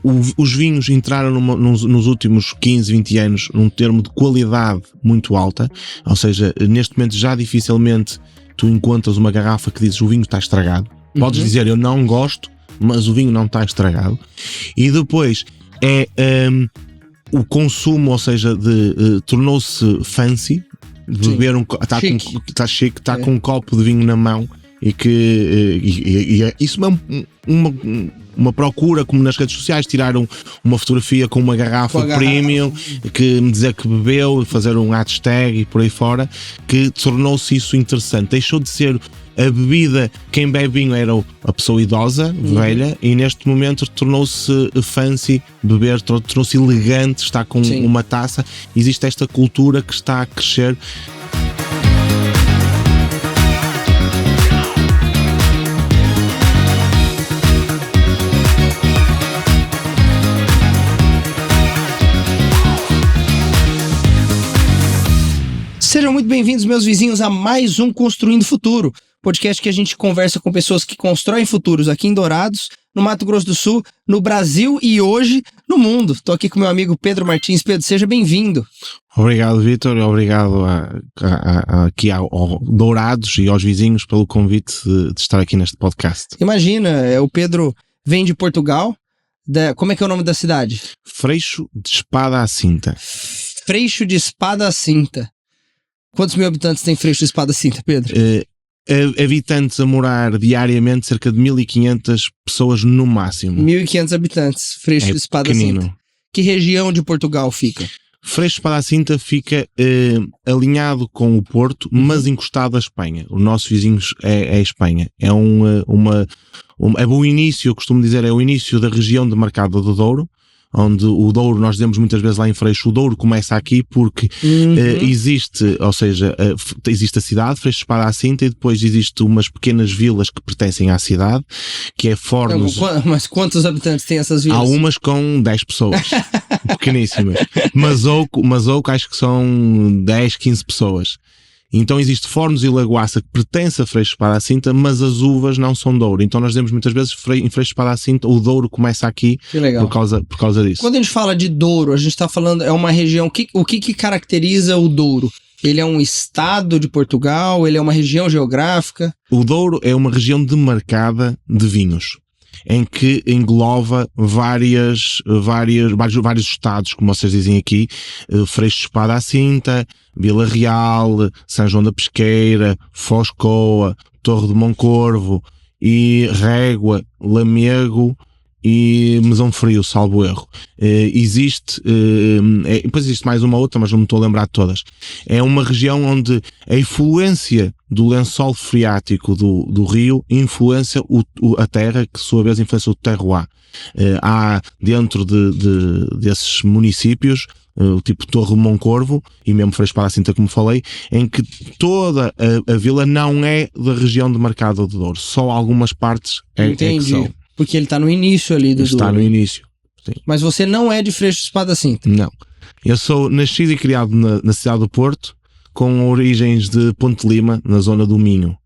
os vinhos entraram nos últimos 15, 20 anos num termo de qualidade muito alta, ou seja, neste momento já dificilmente tu encontras uma garrafa que dizes o vinho está estragado. Podes dizer eu não gosto, mas o vinho não está estragado. E depois o consumo, ou seja, tornou-se fancy, beber está chique, está com um copo de vinho na mão e que isso é uma procura, como nas redes sociais, tiraram uma fotografia com uma garrafa premium, que me dizer que bebeu, fazer um hashtag e por aí fora, que tornou-se isso interessante. Deixou de ser a bebida, quem bebe vinho era a pessoa idosa, velha, e neste momento tornou-se fancy beber, tornou-se elegante estar com uma taça. Existe esta cultura que está a crescer. Sejam muito bem-vindos, meus vizinhos, a mais um Construindo Futuro, podcast que a gente conversa com pessoas que constroem futuros aqui em Dourados, no Mato Grosso do Sul, no Brasil e hoje no mundo. Estou aqui com meu amigo Pedro Martins. Pedro, seja bem-vindo. Obrigado, Vitor, e obrigado aqui ao Dourados e aos vizinhos pelo convite de estar aqui neste podcast. Imagina, o Pedro vem de Portugal. Como é que é o nome da cidade? Freixo de Espada à Cinta. Freixo de Espada à Cinta. Quantos mil habitantes tem Freixo de Espada à Cinta, Pedro? Habitantes a morar diariamente, cerca de 1.500 pessoas no máximo. 1.500 habitantes, Freixo de Espada à Cinta. Que região de Portugal fica? Freixo de Espada à Cinta fica alinhado com o Porto, mas encostado à Espanha. O nosso vizinho é a Espanha. É o início, eu costumo dizer, é o início da região de Mercado do Douro, onde o Douro, nós dizemos muitas vezes lá em Freixo, o Douro começa aqui porque existe, ou seja, existe a cidade, Freixo de Espada à Cinta, e depois existem umas pequenas vilas que pertencem à cidade, que é Fornos. Mas quantos habitantes têm essas vilas? Há umas com 10 pessoas, pequeníssimas. Masouco acho que são 10, 15 pessoas. Então existe Fornos e Lagoaça que pertence a Freixo de Espada à Cinta, mas as uvas não são Douro. Então nós dizemos muitas vezes em Freixo de Espada à Cinta o Douro começa aqui por causa disso. Quando a gente fala de Douro, a gente está falando, é uma região, o que caracteriza o Douro? Ele é um estado de Portugal? Ele é uma região geográfica? O Douro é uma região demarcada de vinhos, em que engloba vários estados, como vocês dizem aqui, Freixo de Espada à Cinta, Vila Real, São João da Pesqueira, Foscoa, Torre de Moncorvo, e Régua, Lamego e Mesão Frio, salvo erro. Depois existe mais uma outra, mas não me estou a lembrar de todas. É uma região onde a influência do lençol freático do rio influencia a terra, que por sua vez influencia o terroir. Há dentro desses municípios, o tipo Torre de Moncorvo e mesmo Freixo de Espada à Cinta, como falei, em que toda a vila não é da região de Mercado do Douro, só algumas partes é que são. Porque ele está no início ali do Douro. Está no início, sim. Mas você não é de Freixo de Espada à Cinta? Não. Eu sou nascido e criado na cidade do Porto, com origens de Ponte Lima, na zona do Minho.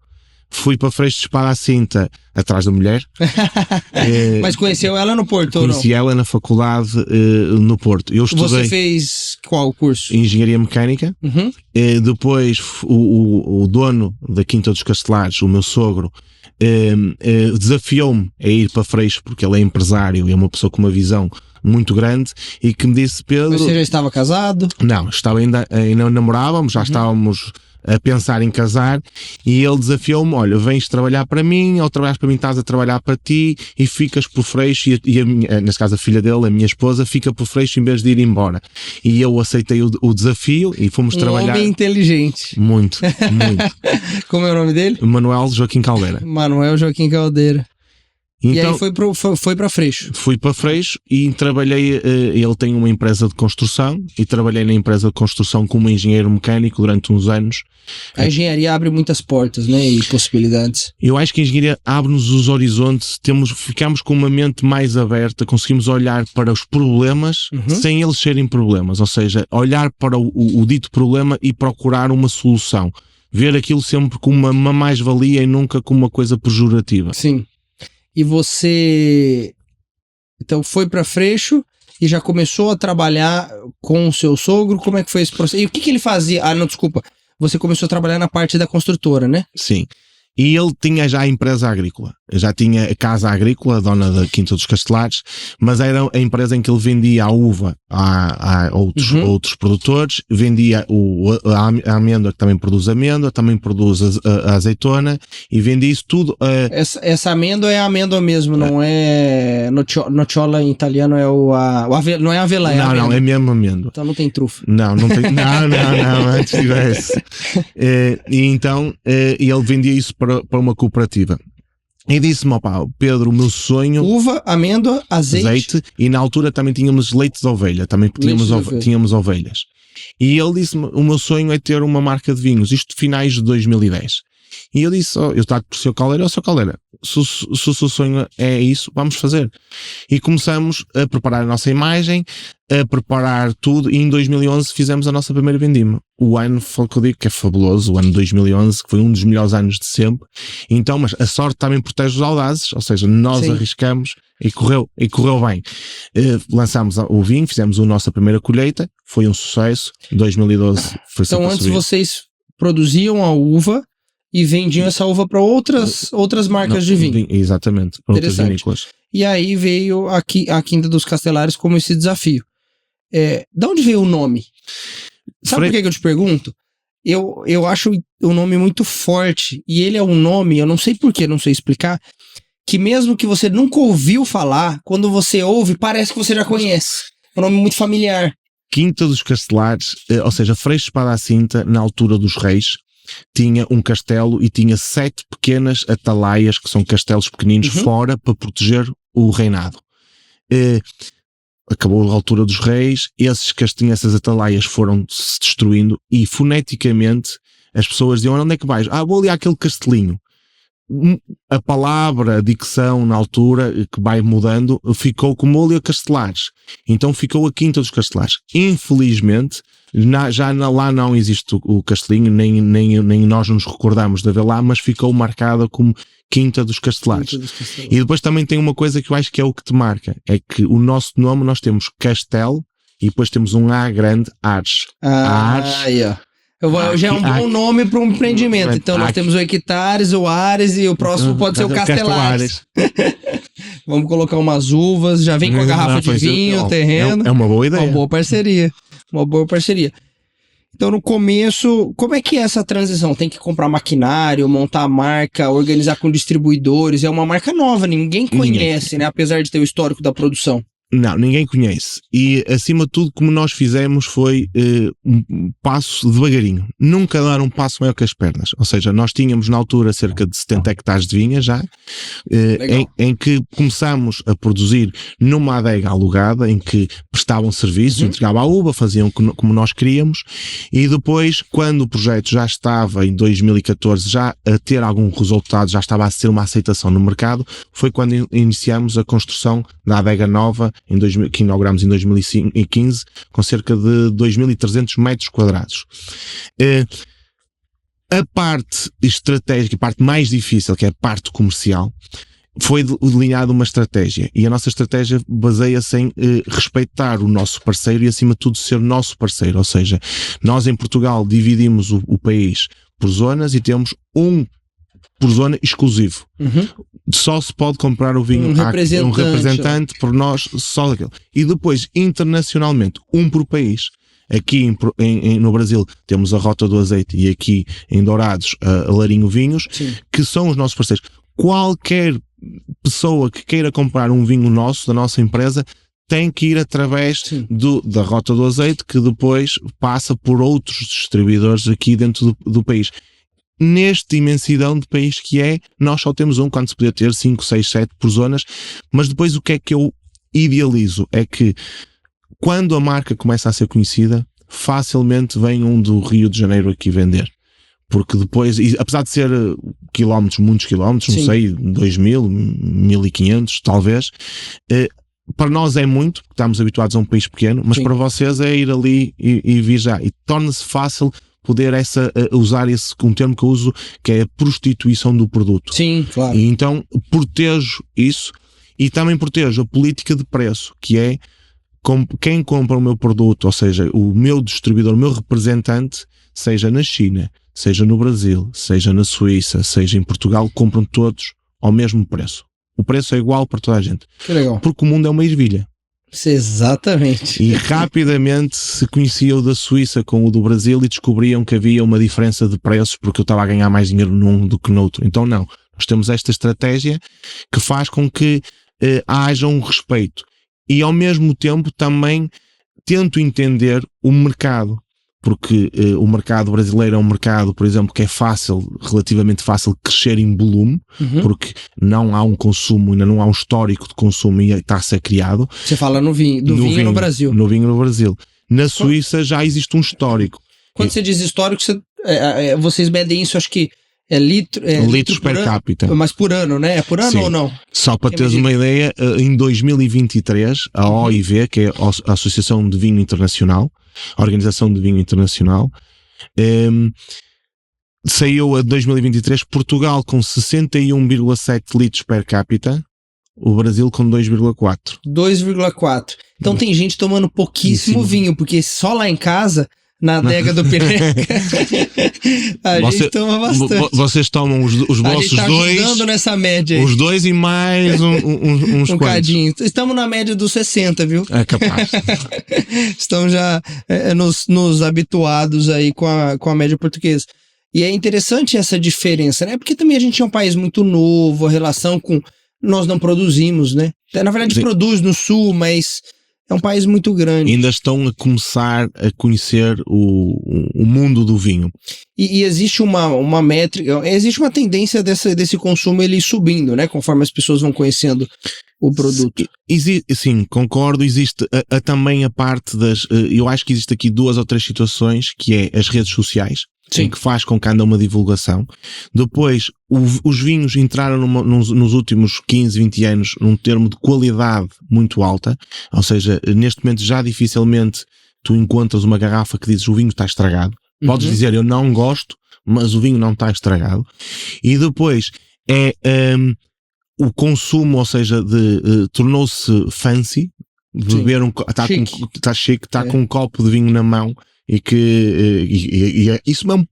Fui para Freixo de Espada à Cinta atrás da mulher. Mas conheceu ela no Porto ou não? Conheci ela na faculdade no Porto. Eu estudei. Você fez qual curso? Engenharia Mecânica. Depois o dono da Quinta dos Castelares, o meu sogro, desafiou-me a ir para Freixo, porque ele é empresário e é uma pessoa com uma visão muito grande, e que me disse: Pedro... Mas você já estava casado? Não, ainda namorávamos, já estávamos a pensar em casar, e ele desafiou-me: olha, vens trabalhar para mim, ou trabalhas para mim, estás a trabalhar para ti, e ficas por Freixo, nesse caso a filha dele, a minha esposa, fica por Freixo em vez de ir embora. E eu aceitei o desafio e fomos trabalhar. Um homem inteligente. Muito. Como é o nome dele? Manuel Joaquim Caldeira. Manuel Joaquim Caldeira. Então, e aí foi para Freixo. Fui para Freixo e trabalhei, ele tem uma empresa de construção, e trabalhei na empresa de construção como engenheiro mecânico durante uns anos. A engenharia abre muitas portas, né, e possibilidades. Eu acho que a engenharia abre-nos os horizontes, ficamos com uma mente mais aberta, conseguimos olhar para os problemas sem eles serem problemas, ou seja, olhar para o dito problema e procurar uma solução. Ver aquilo sempre como uma mais-valia e nunca como uma coisa pejorativa. Sim. E você Então foi para Freixo e já começou a trabalhar com o seu sogro. Como é que foi esse processo? E o que ele fazia? Ah, não, desculpa. Você começou a trabalhar na parte da construtora, né? Sim. E ele tinha já a empresa agrícola, já tinha a casa agrícola, a dona da Quinta dos Castelares, mas era a empresa em que ele vendia a uva a outros produtores, vendia a amêndoa, que também produz amêndoa, também produz a azeitona, e vendia isso tudo. Essa amêndoa é a amêndoa mesmo, não é nocciola em italiano, não é avelã, é amêndoa. Não, é mesmo amêndoa. Então não tem trufa. Não tem, não, antes tivesse. E então ele vendia isso para uma cooperativa. E disse-me, opá, Pedro, o meu sonho... Uva, amêndoa, azeite. E na altura também tínhamos leite de ovelha, também tínhamos ovelhas. E ele disse-me, o meu sonho é ter uma marca de vinhos, isto finais de 2010. E eu disse, eu estava por seu Caldeira, seu Caldeira, se o seu sonho é isso, vamos fazer. E começamos a preparar a nossa imagem, a preparar tudo, e em 2011 fizemos a nossa primeira vendima. O ano, foi o que eu digo, que é fabuloso, o ano 2011, que foi um dos melhores anos de sempre. Então, mas a sorte também protege os audazes, ou seja, nós arriscamos e correu bem. Lançámos o vinho, fizemos a nossa primeira colheita, foi um sucesso. 2012 foi sempre. Então, antes vocês produziam a uva e vendiam essa uva para outras marcas de vinho. Exatamente, para outras vinícolas. E aí veio aqui a Quinta dos Castelares como esse desafio. Da onde veio o nome? Sabe por que eu te pergunto? Eu acho o nome muito forte, e ele é um nome, eu não sei porquê, não sei explicar, que mesmo que você nunca ouviu falar, quando você ouve, parece que você já conhece. É um nome muito familiar. Quinta dos Castelares, ou seja, Freixo Espada à Cinta, na altura dos reis, tinha um castelo e tinha 7 pequenas atalaias, que são castelos pequeninos, fora, para proteger o reinado. Acabou a altura dos reis, esses castinhos, essas atalaias foram-se destruindo, e foneticamente as pessoas diziam, onde é que vais? Vou ali àquele castelinho. A palavra, a dicção na altura, que vai mudando, ficou como Olha Castelares. Então ficou a Quinta dos Castelares. Infelizmente, lá não existe o castelinho, nem nós nos recordamos de haver lá, mas ficou marcada como Quinta dos Castelares. E depois também tem uma coisa que eu acho que é o que te marca, é que o nosso nome, nós temos Castelo, e depois temos um A grande, Ares. Já é um bom nome para um empreendimento. Então nós temos o Hectares, o Ares, e o próximo pode ser o Castelares. Vamos colocar umas uvas, já vem com a garrafa de vinho, terreno. É uma boa ideia. Uma boa parceria. Então no começo, como é que é essa transição? Tem que comprar maquinário, montar a marca, organizar com distribuidores. É uma marca nova, ninguém conhece, né? Apesar de ter o histórico da produção. Não, ninguém conhece. E, acima de tudo, como nós fizemos foi um passo devagarinho. Nunca dar um passo maior que as pernas. Ou seja, nós tínhamos na altura cerca de 70 hectares de vinha já, em que começámos a produzir numa adega alugada, em que prestavam serviço, entregavam a uva, faziam como nós queríamos, e depois, quando o projeto já estava, em 2014, já a ter algum resultado, já estava a ser uma aceitação no mercado, foi quando iniciamos a construção da adega nova, que inauguramos em 2015, com cerca de 2.300 metros quadrados. A parte estratégica, a parte mais difícil, que é a parte comercial, foi delineada uma estratégia, e a nossa estratégia baseia-se em respeitar o nosso parceiro e, acima de tudo, ser nosso parceiro. Ou seja, nós em Portugal dividimos o país por zonas e temos por zona exclusivo. Só se pode comprar o vinho, um representante por nós, só daquele. E depois, internacionalmente, por país. Aqui no Brasil temos a Rota do Azeite, e aqui em Dourados a Larinho Vinhos, que são os nossos parceiros. Qualquer pessoa que queira comprar um vinho nosso, da nossa empresa, tem que ir através da Rota do Azeite, que depois passa por outros distribuidores aqui dentro do país. Nesta imensidão de país que é, nós só temos quando se podia ter 5, 6, 7 por zonas, mas depois o que é que eu idealizo é que quando a marca começa a ser conhecida, facilmente vem do Rio de Janeiro aqui vender. Porque depois, apesar de ser quilómetros, muitos quilómetros, não sei, 2.000, 1.500 talvez, para nós é muito, porque estamos habituados a um país pequeno, mas para vocês é ir ali e vir já. E torna-se fácil poder usar um termo que eu uso, que é a prostituição do produto. Sim, claro. E então protejo isso, E também protejo a política de preço, que é quem compra o meu produto, ou seja, o meu distribuidor, o meu representante, seja na China, seja no Brasil, seja na Suíça, seja em Portugal, compram todos ao mesmo preço. O preço é igual para toda a gente. Que legal. Porque o mundo é uma ervilha. Exatamente. E rapidamente se conhecia o da Suíça com o do Brasil e descobriam que havia uma diferença de preços porque eu estava a ganhar mais dinheiro num do que no outro. Então não, nós temos esta estratégia que faz com que haja um respeito. E ao mesmo tempo também tento entender o mercado. Porque o mercado brasileiro é um mercado, por exemplo, que é relativamente fácil crescer em volume, porque não há um consumo, ainda não há um histórico de consumo e está a ser criado. Você fala no vinho no Brasil. No vinho no Brasil. Na Suíça já existe um histórico. Quando você diz histórico, vocês medem isso, acho que é litros per capita. Mas por ano, né? É por ano. Sim. Ou não? Só para teres uma ideia, em 2023, a OIV, que é a Associação de Vinho Internacional, a Organização de Vinho Internacional, saiu a 2023 Portugal com 61,7 litros per capita, o Brasil com 2,4. 2,4. Então tem gente tomando pouquíssimo vinho, porque só lá em casa, na adega do Pireca, gente toma bastante. Vocês tomam os vossos tá dois. Ajudando nessa média aí. Os dois e mais uns quantos. Cadinho. Estamos na média dos 60, viu? É capaz. Estamos já nos habituados aí com a média portuguesa. E é interessante essa diferença, né? Porque também a gente é um país muito novo, a relação com... Nós não produzimos, né? Na verdade, sim, produz no sul, mas... É um país muito grande. Ainda estão a começar a conhecer o mundo do vinho. E existe uma métrica, existe uma tendência desse consumo ele subindo, né? Conforme as pessoas vão conhecendo o produto. Sim, concordo. Existe também a parte das... Eu acho que existe aqui 2 ou 3 situações, que é as redes sociais. Sim. Que faz com que ande uma divulgação. Depois, os vinhos entraram nos últimos 15, 20 anos num termo de qualidade muito alta, ou seja, neste momento já dificilmente tu encontras uma garrafa que dizes o vinho está estragado. Podes dizer eu não gosto, mas o vinho não está estragado. E depois o consumo, ou seja, tornou-se fancy, beber está chique, está com um copo de vinho na mão. E que isso é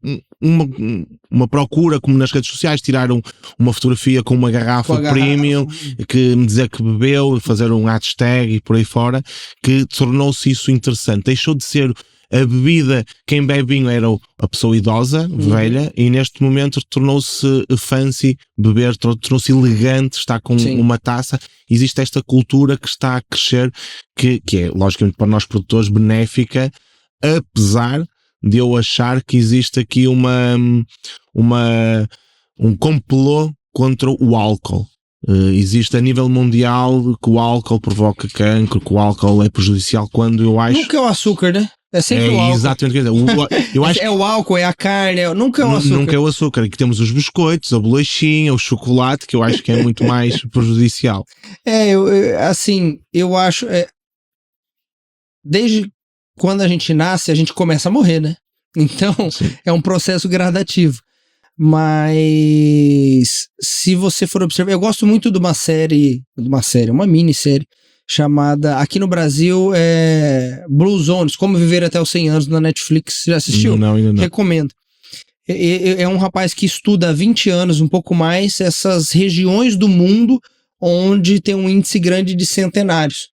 uma procura, como nas redes sociais, tiraram uma fotografia com uma garrafa premium, que me dizer que bebeu, fazer um hashtag e por aí fora, que tornou-se isso interessante. Deixou de ser a bebida, quem bebe vinho era a pessoa idosa, velha, e neste momento tornou-se fancy, beber, tornou-se elegante, está com uma taça. Existe esta cultura que está a crescer, que é, logicamente, para nós produtores, benéfica, apesar de eu achar que existe aqui um complô contra o álcool. Existe a nível mundial que o álcool provoca cancro, que o álcool é prejudicial, quando eu acho... Nunca é o açúcar, né? É sempre o álcool. Exatamente. Eu acho é o álcool, é a carne, nunca é o açúcar. Nunca é o açúcar. Aqui temos os biscoitos, a bolachinha, o chocolate, que eu acho que é muito mais prejudicial. Eu acho... Desde quando a gente nasce, a gente começa a morrer, né? Então, é um processo gradativo. Mas, se você for observar, eu gosto muito de uma minissérie, chamada, aqui no Brasil, Blue Zones, Como Viver Até os 100 Anos, na Netflix. Já assistiu? Não, ainda não. Recomendo. É um rapaz que estuda há 20 anos, um pouco mais, essas regiões do mundo onde tem um índice grande de centenários.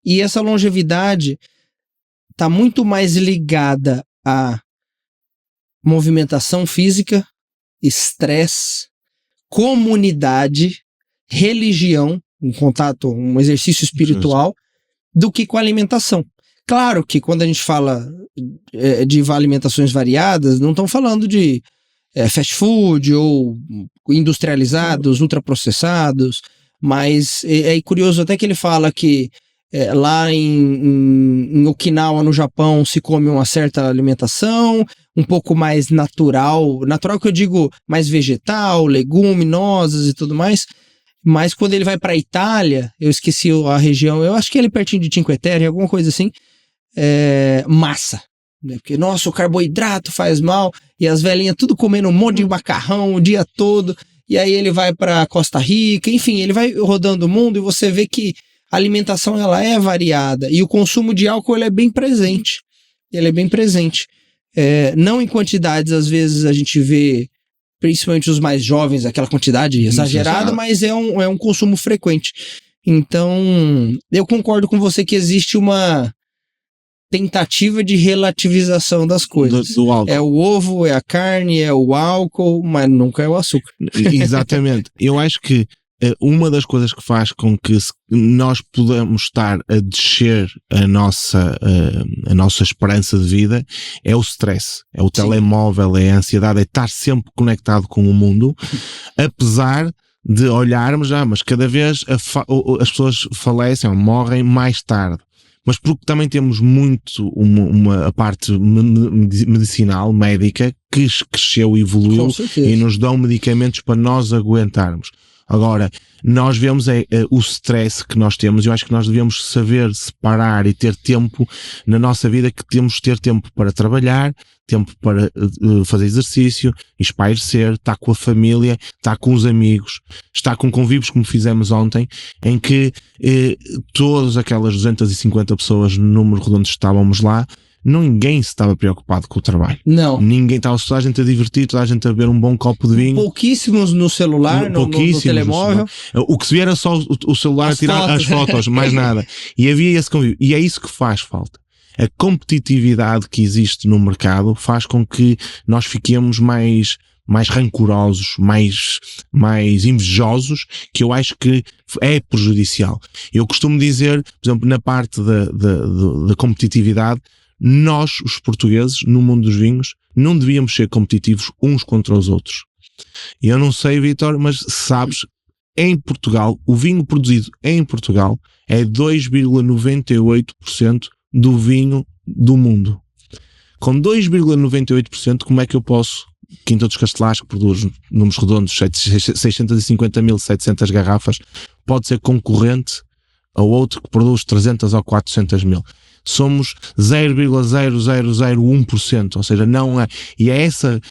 E essa longevidade está muito mais ligada a movimentação física, estresse, comunidade, religião, um contato, um exercício espiritual, do que com a alimentação. Claro que quando a gente fala de alimentações variadas, não estão falando de fast food ou industrializados, ultraprocessados, mas é curioso até que ele fala que lá em Okinawa, no Japão, se come uma certa alimentação, um pouco mais natural que eu digo mais vegetal, leguminosas e tudo mais, mas quando ele vai para a Itália, eu esqueci a região, eu acho que é ali pertinho de Cinque Terre, alguma coisa assim, massa, né? Porque, nossa, o carboidrato faz mal, e as velhinhas tudo comendo um monte de macarrão o dia todo, e aí ele vai para Costa Rica, enfim, ele vai rodando o mundo e você vê que a alimentação ela é variada e o consumo de álcool ele é bem presente. Ele é bem presente. Não em quantidades, às vezes a gente vê, principalmente os mais jovens, aquela quantidade exagerada, mas é um consumo frequente. Então, eu concordo com você que existe uma tentativa de relativização das coisas. Do álcool. É o ovo, é a carne, é o álcool, mas nunca é o açúcar. Exatamente. Eu acho que uma das coisas que faz com que nós podemos estar a descer a nossa esperança de vida é o stress, é o telemóvel, é a ansiedade, é estar sempre conectado com o mundo, apesar de olharmos, mas cada vez as pessoas falecem ou morrem mais tarde. Mas porque também temos muito a parte medicinal, médica, que cresceu e evoluiu e nos dão medicamentos para nós aguentarmos. Agora, nós vemos o stress que nós temos e eu acho que nós devemos saber separar e ter tempo na nossa vida, que temos de ter tempo para trabalhar, tempo para fazer exercício, espairecer, estar com a família, estar com os amigos, estar com convívios como fizemos ontem, em que todas aquelas 250 pessoas no número redondo estávamos lá, ninguém se estava preocupado com o trabalho. Não. Ninguém estava, toda a gente a divertir, toda a gente a beber um bom copo de vinho. Pouquíssimos no celular, no telemóvel. O que se via era só o celular a tirar as fotos, mais nada. E havia esse convívio. E é isso que faz falta. A competitividade que existe no mercado faz com que nós fiquemos mais rancorosos, mais invejosos, que eu acho que é prejudicial. Eu costumo dizer, por exemplo, na parte da competitividade, nós, os portugueses, no mundo dos vinhos, não devíamos ser competitivos uns contra os outros. E eu não sei, Vítor, mas sabes, em Portugal, o vinho produzido em Portugal é 2,98% do vinho do mundo. Com 2,98%, como é que eu posso, Quinta dos Castelães, que produz números redondos, 650.700 garrafas, pode ser concorrente a outro que produz 300 ou 400 mil? Somos 0,0001%, ou seja, não é. E é essa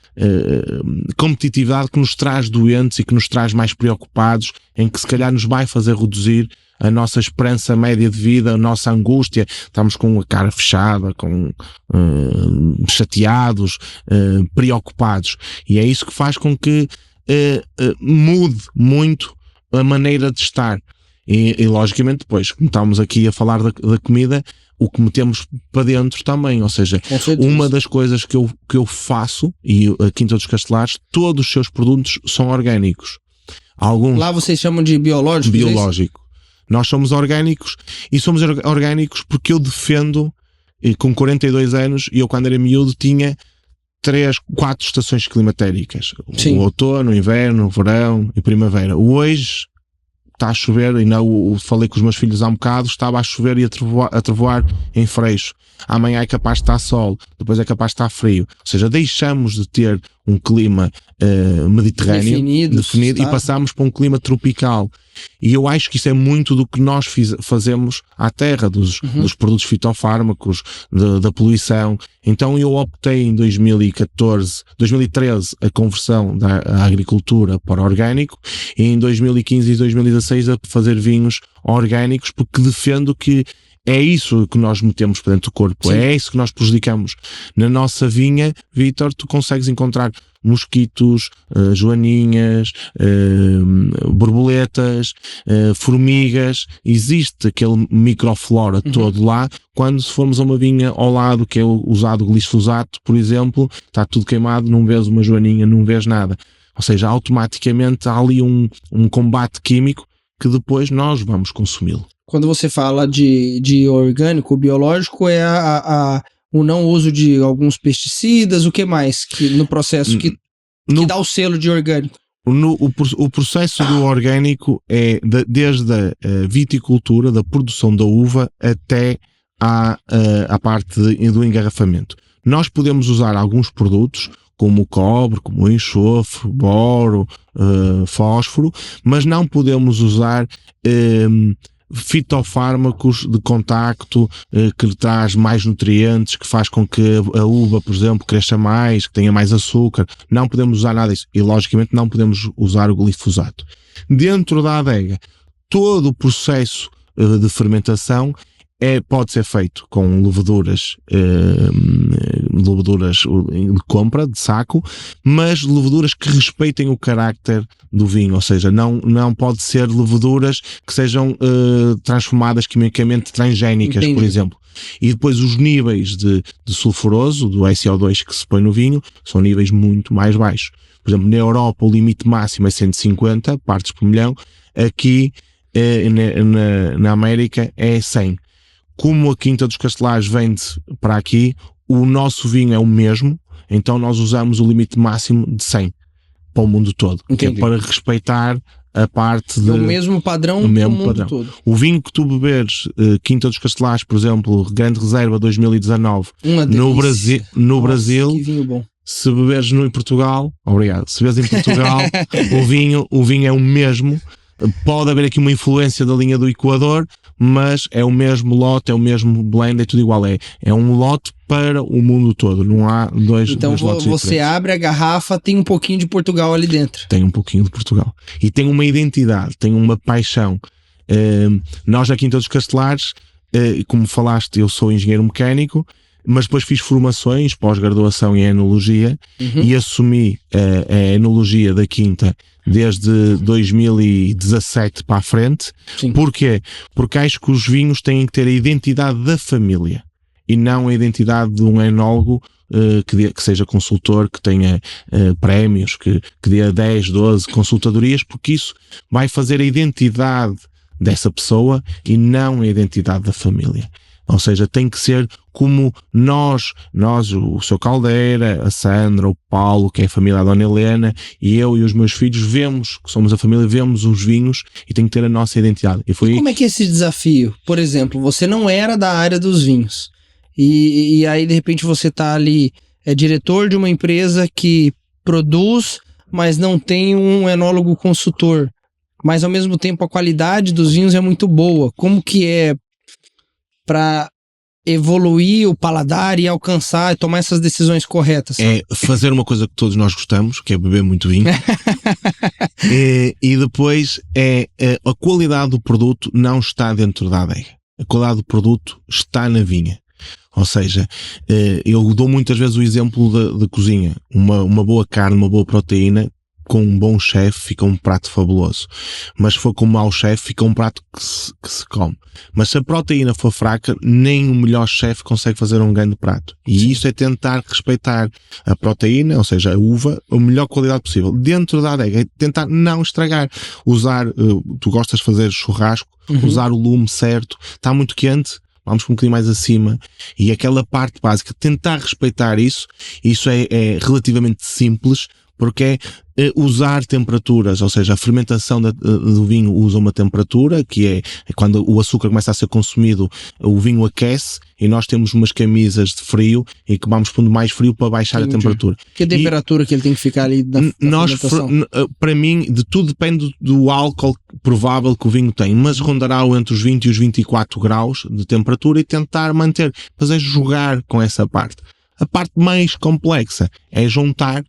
competitividade que nos traz doentes e que nos traz mais preocupados, em que se calhar nos vai fazer reduzir a nossa esperança média de vida, a nossa angústia. Estamos com a cara fechada, chateados, preocupados. E é isso que faz com que mude muito a maneira de estar. E logicamente depois, como estamos aqui a falar da comida, o que metemos para dentro também, ou seja, uma das coisas que eu faço, e a Quinta dos Castelares, todos os seus produtos são orgânicos. Alguns lá vocês chamam de biológico? Biológico. Nós somos orgânicos, e somos orgânicos porque eu defendo, com 42 anos, e eu quando era miúdo tinha 4 estações climatéricas. Sim. O outono, o inverno, o verão e primavera. Hoje está a chover, e não, falei com os meus filhos há um bocado, estava a chover e a trovoar em Freixo. Amanhã é capaz de estar sol, depois é capaz de estar frio. Ou seja, deixamos de ter um clima mediterrâneo definido e passamos para um clima tropical. E eu acho que isso é muito do que nós fazemos à terra, dos produtos fitofármacos, da poluição. Então eu optei em 2013 a conversão da agricultura para orgânico, e em 2015 e 2016 a fazer vinhos orgânicos, porque defendo que é isso que nós metemos para dentro do corpo. Sim. É isso que nós prejudicamos. Na nossa vinha, Vítor, tu consegues encontrar mosquitos, joaninhas, borboletas, formigas. Existe aquele microflora todo lá. Quando se formos a uma vinha ao lado, que é usado glifosato, por exemplo, está tudo queimado, não vês uma joaninha, não vês nada. Ou seja, automaticamente há ali um combate químico que depois nós vamos consumi-lo. Quando você fala de orgânico, biológico, é o não uso de alguns pesticidas, o que mais que no processo que dá o selo de orgânico? O processo do orgânico é desde a viticultura, da produção da uva, até à parte do engarrafamento. Nós podemos usar alguns produtos, como o cobre, como o enxofre, boro, fósforo, mas não podemos usar fitofármacos de contacto que lhe traz mais nutrientes, que faz com que a uva, por exemplo, cresça mais, que tenha mais açúcar. Não podemos usar nada disso. E, logicamente, não podemos usar o glifosato. Dentro da adega, todo o processo de fermentação pode ser feito com leveduras de compra, de saco, mas leveduras que respeitem o carácter do vinho, ou seja, não pode ser leveduras que sejam transformadas quimicamente transgénicas, por exemplo. E depois os níveis de sulfuroso, do SO2 que se põe no vinho, são níveis muito mais baixos. Por exemplo, na Europa o limite máximo é 150 partes por milhão, aqui na América é 100. Como a Quinta dos Castelares vende para aqui, o nosso vinho é o mesmo, então nós usamos o limite máximo de 100 para o mundo todo. Que é para respeitar a parte de... O mesmo padrão para o mundo todo. O vinho que tu beberes, Quinta dos Castelares, por exemplo, Grande Reserva 2019, no Brasil, que vinho bom. Se beberes em Portugal, obrigado, se beberes em Portugal, o vinho é o mesmo. Pode haver aqui uma influência da linha do Equador, mas é o mesmo lote, é o mesmo blend, é tudo igual. É um lote para o mundo todo, não há dois lotes diferentes. Então você abre a garrafa, tem um pouquinho de Portugal ali dentro. Tem um pouquinho de Portugal. E tem uma identidade, tem uma paixão. Nós aqui em Todos os Castelares, como falaste, eu sou engenheiro mecânico, mas depois fiz formações, pós-graduação em enologia, e assumi a enologia da Quinta desde 2017 para a frente. Sim. Porquê? Porque acho que os vinhos têm que ter a identidade da família e não a identidade de um enólogo que seja consultor, que tenha prémios, que dê 10, 12 consultadorias, porque isso vai fazer a identidade dessa pessoa e não a identidade da família. Ou seja, tem que ser como nós, o seu Caldeira, a Sandra, o Paulo, que é a família da Dona Helena, e eu e os meus filhos vemos, que somos a família, vemos os vinhos e tem que ter a nossa identidade. E como é que é esse desafio? Por exemplo, você não era da área dos vinhos e aí de repente você está ali, é diretor de uma empresa que produz, mas não tem um enólogo consultor, mas ao mesmo tempo a qualidade dos vinhos é muito boa. Como que é para evoluir o paladar e alcançar e tomar essas decisões corretas? É fazer uma coisa que todos nós gostamos, que é beber muito vinho. E depois a qualidade do produto não está dentro da adega. A qualidade do produto está na vinha. Ou seja, eu dou muitas vezes o exemplo da cozinha. Uma boa carne, uma boa proteína, com um bom chefe fica um prato fabuloso. Mas se for com um mau chefe, fica um prato que se come. Mas se a proteína for fraca, nem o melhor chefe consegue fazer um grande prato. E isso é tentar respeitar a proteína, ou seja, a uva, a melhor qualidade possível. Dentro da adega, é tentar não estragar. Usar, tu gostas de fazer churrasco, usar o lume certo. Está muito quente, vamos um bocadinho mais acima. E aquela parte básica, tentar respeitar isso é relativamente simples, porque é usar temperaturas, ou seja, a fermentação do vinho usa uma temperatura, que é quando o açúcar começa a ser consumido, o vinho aquece e nós temos umas camisas de frio e que vamos pondo mais frio para baixar a temperatura. Que temperatura que ele tem que ficar ali da fermentação? Para mim, de tudo depende do álcool provável que o vinho tem, mas rondará entre os 20 e os 24 graus de temperatura e tentar manter, mas é jogar com essa parte. A parte mais complexa é juntar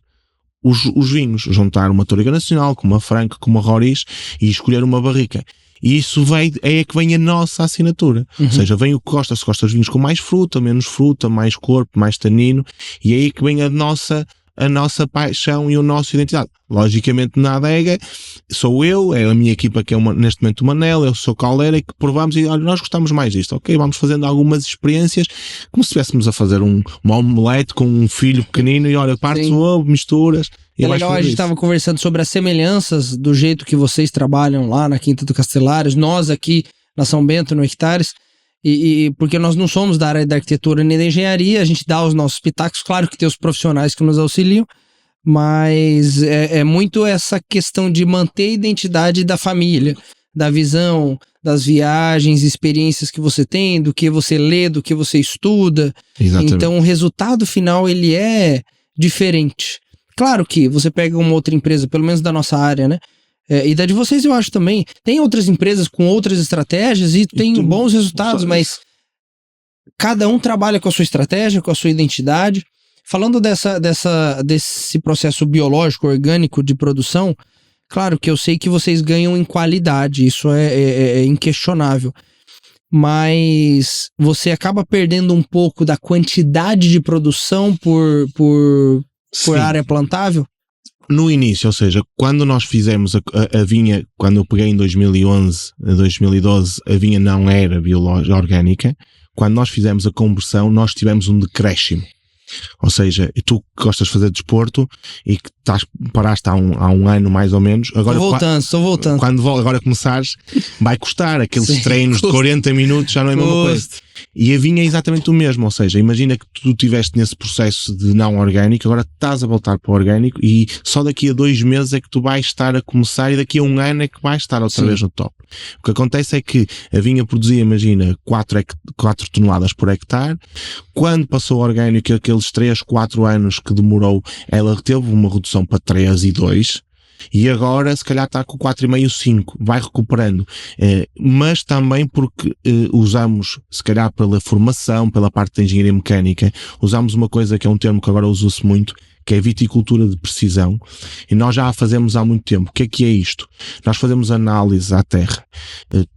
os vinhos, juntar uma Touriga Nacional com uma Franca, com uma Roriz e escolher uma barrica. E isso é que vem a nossa assinatura. Ou seja, vem o que gosta, se gosta de vinhos com mais fruta, menos fruta, mais corpo, mais tanino, e é aí que vem a nossa paixão e a nossa identidade. Logicamente na adega sou eu, é a minha equipa que é neste momento o Manel, eu sou o Caldeira, e que provamos e olha, nós gostamos mais disto, ok? Vamos fazendo algumas experiências como se estivéssemos a fazer uma omelete com um filho pequenino e olha, partes o ovo, misturas. É legal, a gente estava conversando sobre as semelhanças do jeito que vocês trabalham lá na Quinta do Castelares, nós aqui na São Bento, no Hectares, e porque nós não somos da área da arquitetura nem da engenharia, a gente dá os nossos pitacos, claro que tem os profissionais que nos auxiliam, mas é muito essa questão de manter a identidade da família, da visão, das viagens, experiências que você tem, do que você lê, do que você estuda. Exatamente. Então o resultado final ele é diferente. Claro que você pega uma outra empresa, pelo menos da nossa área, né? e da de vocês eu acho também. Tem outras empresas com outras estratégias e tem bons resultados, mas cada um trabalha com a sua estratégia, com a sua identidade. Falando desse processo biológico, orgânico de produção, claro que eu sei que vocês ganham em qualidade, isso é inquestionável. Mas você acaba perdendo um pouco da quantidade de produção por área plantável? No início, ou seja, quando nós fizemos a vinha, quando eu peguei em 2011, 2012, a vinha não era biológica, orgânica. Quando nós fizemos a conversão, nós tivemos um decréscimo. Ou seja, tu que gostas de fazer desporto e que paraste há um ano mais ou menos. Agora, estou voltando. Quando agora começares, vai custar aqueles treinos de 40 minutos, já não é a mesma coisa. E a vinha é exatamente o mesmo, ou seja, imagina que tu estiveste nesse processo de não orgânico, agora estás a voltar para o orgânico e só daqui a 2 meses é que tu vais estar a começar e daqui a 1 ano é que vais estar outra vez no top. O que acontece é que a vinha produzia, imagina, 4 toneladas por hectare. Quando passou ao orgânico, aqueles 3, 4 anos que demorou, ela teve uma redução para 3 e 2. E agora, se calhar, está com 4,5, 5. Vai recuperando. Mas também porque usamos, se calhar pela formação, pela parte da engenharia mecânica, usamos uma coisa que é um termo que agora usa-se muito, que é a viticultura de precisão. E nós já a fazemos há muito tempo. O que é isto? Nós fazemos análise à terra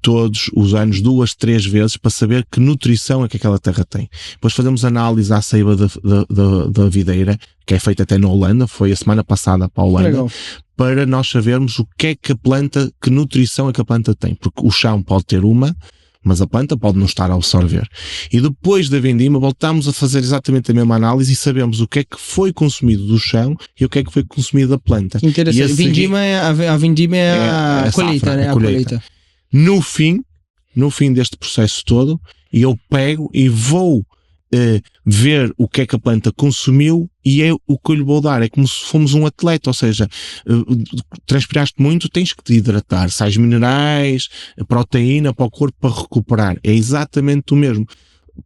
todos os anos, 2, 3 vezes, para saber que nutrição é que aquela terra tem. Depois fazemos análise à seiva da videira, que é feita até na Holanda, foi a semana passada para a Holanda. Legal. Para nós sabermos o que é que a planta, que nutrição é que a planta tem. Porque o chão pode ter mas a planta pode não estar a absorver. E depois da vindima voltamos a fazer exatamente a mesma análise e sabemos o que é que foi consumido do chão e o que é que foi consumido da planta. Interessante. A vindima é a colheita, safra, né? A colheita. No fim deste processo todo, eu pego e vou ver o que é que a planta consumiu e é o que eu lhe vou dar. É como se fomos um atleta, ou seja, transpiraste muito, tens que te hidratar, sais minerais, proteína para o corpo para recuperar. É exatamente o mesmo.